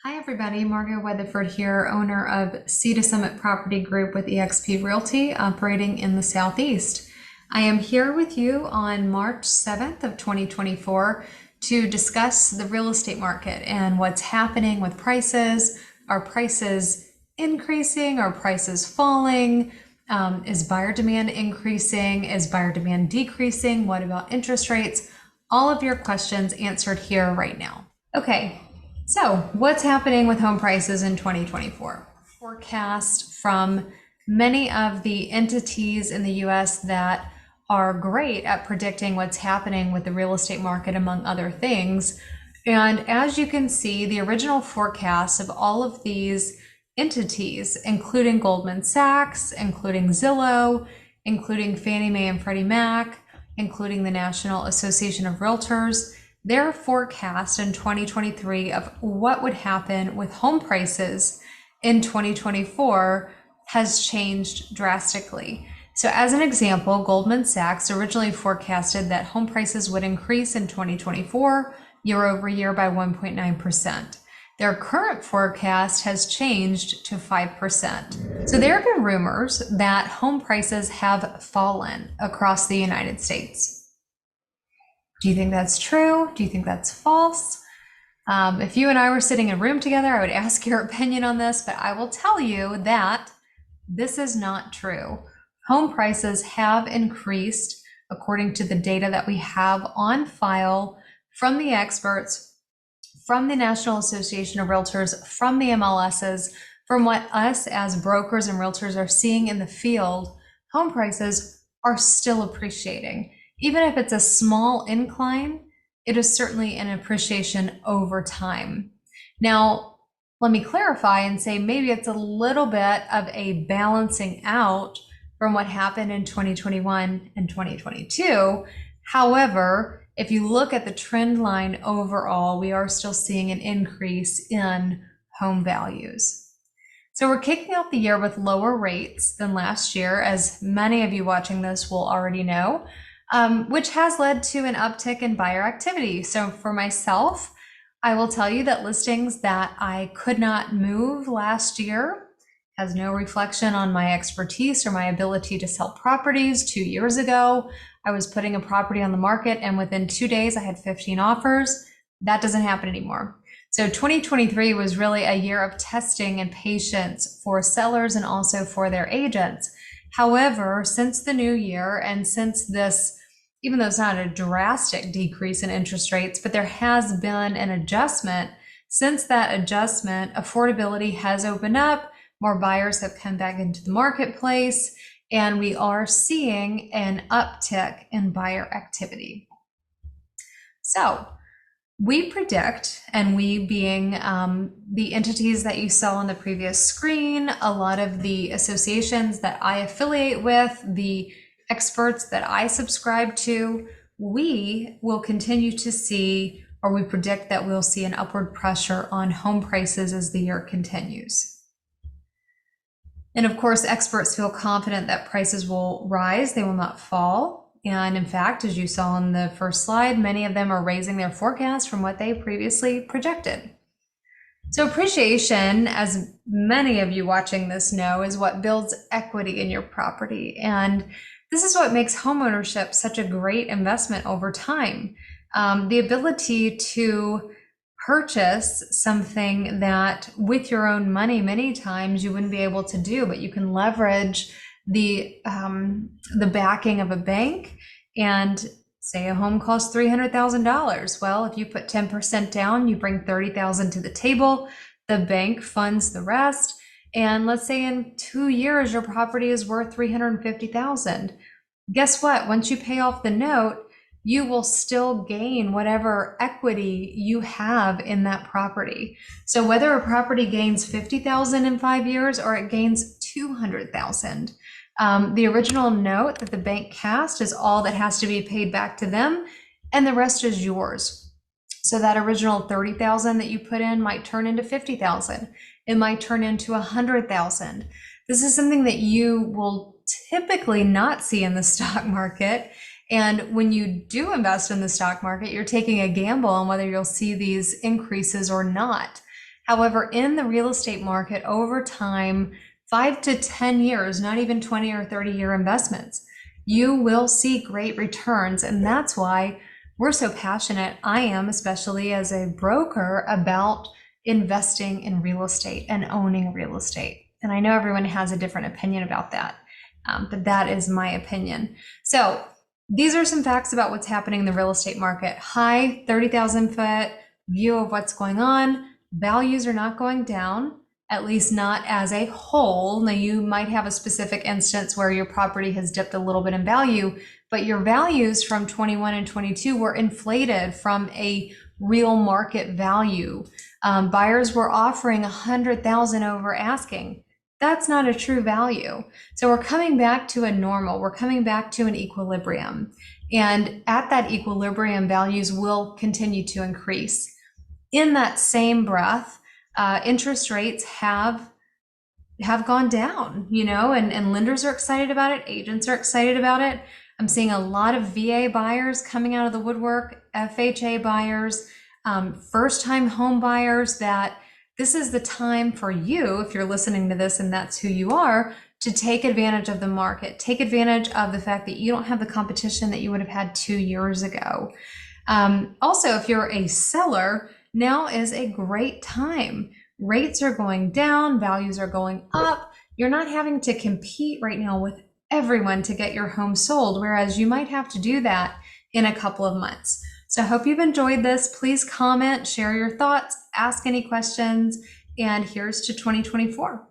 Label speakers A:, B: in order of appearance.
A: Hi everybody, Margot Weatherford here, owner of Sea to Summit Property Group with eXp Realty operating in the Southeast. I am here with you on March 7th of 2024 to discuss the real estate market and what's happening with prices. Are prices increasing? Are prices falling? Is buyer demand increasing? Is buyer demand decreasing? What about interest rates? All of your questions answered here right now. Okay. So what's happening with home prices in 2024? Forecast from many of the entities in the US that are great at predicting what's happening with the real estate market, among other things. And as you can see, the original forecasts of all of these entities, including Goldman Sachs, including Zillow, including Fannie Mae and Freddie Mac, including the National Association of Realtors, their forecast in 2023 of what would happen with home prices in 2024 has changed drastically. So as an example, Goldman Sachs originally forecasted that home prices would increase in 2024 year over year by 1.9%. Their current forecast has changed to 5%. So there have been rumors that home prices have fallen across the United States. Do you think that's true? Do you think that's false? If you and I were sitting in a room together, I would ask your opinion on this, but I will tell you that this is not true. Home prices have increased according to the data that we have on file from the experts, from the National Association of Realtors, from the MLSs, from what us as brokers and realtors are seeing in the field. Home prices are still appreciating. Even if it's a small incline, it is certainly an appreciation over time. Now, let me clarify and say maybe it's a little bit of a balancing out from what happened in 2021 and 2022. However, if you look at the trend line overall, we are still seeing an increase in home values. So we're kicking off the year with lower rates than last year, as many of you watching this will already know. Which has led to an uptick in buyer activity. So for myself, I will tell you that listings that I could not move last year has no reflection on my expertise or my ability to sell properties. 2 years ago, I was putting a property on the market and within 2 days I had 15 offers. That doesn't happen anymore. So 2023 was really a year of testing and patience for sellers and also for their agents. However, since the new year and since this, even though it's not a drastic decrease in interest rates, but there has been an adjustment. Since that adjustment, affordability has opened up, more buyers have come back into the marketplace, and we are seeing an uptick in buyer activity. So we predict, and we being the entities that you saw on the previous screen, a lot of the associations that I affiliate with, the experts that I subscribe to, we will continue to see, or we predict that we'll see an upward pressure on home prices as the year continues. And of course, experts feel confident that prices will rise, they will not fall. And in fact, as you saw on the first slide, many of them are raising their forecast from what they previously projected. So appreciation, as many of you watching this know, is what builds equity in your property. And this is what makes homeownership such a great investment over time. The ability to purchase something that with your own money, many times you wouldn't be able to do, but you can leverage the backing of a bank. And say a home costs $300,000. Well, if you put 10% down, you bring $30,000 to the table, the bank funds the rest. And let's say in 2 years, your property is worth $350,000. Guess what? Once you pay off the note, you will still gain whatever equity you have in that property. So whether a property gains $50,000 in 5 years or it gains $200,000, the original note that the bank cast is all that has to be paid back to them, and the rest is yours. So that original $30,000 that you put in might turn into $50,000. It might turn into $100,000. This is something that you will typically not see in the stock market. And when you do invest in the stock market, you're taking a gamble on whether you'll see these increases or not. However, in the real estate market over time, 5 to 10 years, not even 20 or 30-year investments, you will see great returns. And that's why we're so passionate. I am, especially as a broker, about investing in real estate and owning real estate. And I know everyone has a different opinion about that, but that is my opinion. So these are some facts about what's happening in the real estate market. High 30,000 foot view of what's going on. Values are not going down, at least not as a whole. Now, you might have a specific instance where your property has dipped a little bit in value, but your values from 21 and 22 were inflated from a real market value. Buyers were offering 100,000 over asking. That's not a true value. So we're coming back to a normal. We're coming back to an equilibrium. And at that equilibrium, values will continue to increase. In that same breath, interest rates have gone down, and lenders are excited about it. Agents are excited about it. I'm seeing a lot of VA buyers coming out of the woodwork, FHA buyers, first-time home buyers, that this is the time for you, if you're listening to this and that's who you are, to take advantage of the market. Take advantage of the fact that you don't have the competition that you would have had 2 years ago. Also, if you're a seller, now is a great time. Rates are going down, values are going up. You're not having to compete right now with everyone to get your home sold, whereas you might have to do that in a couple of months. So I hope you've enjoyed this. Please comment, share your thoughts, ask any questions, and here's to 2024.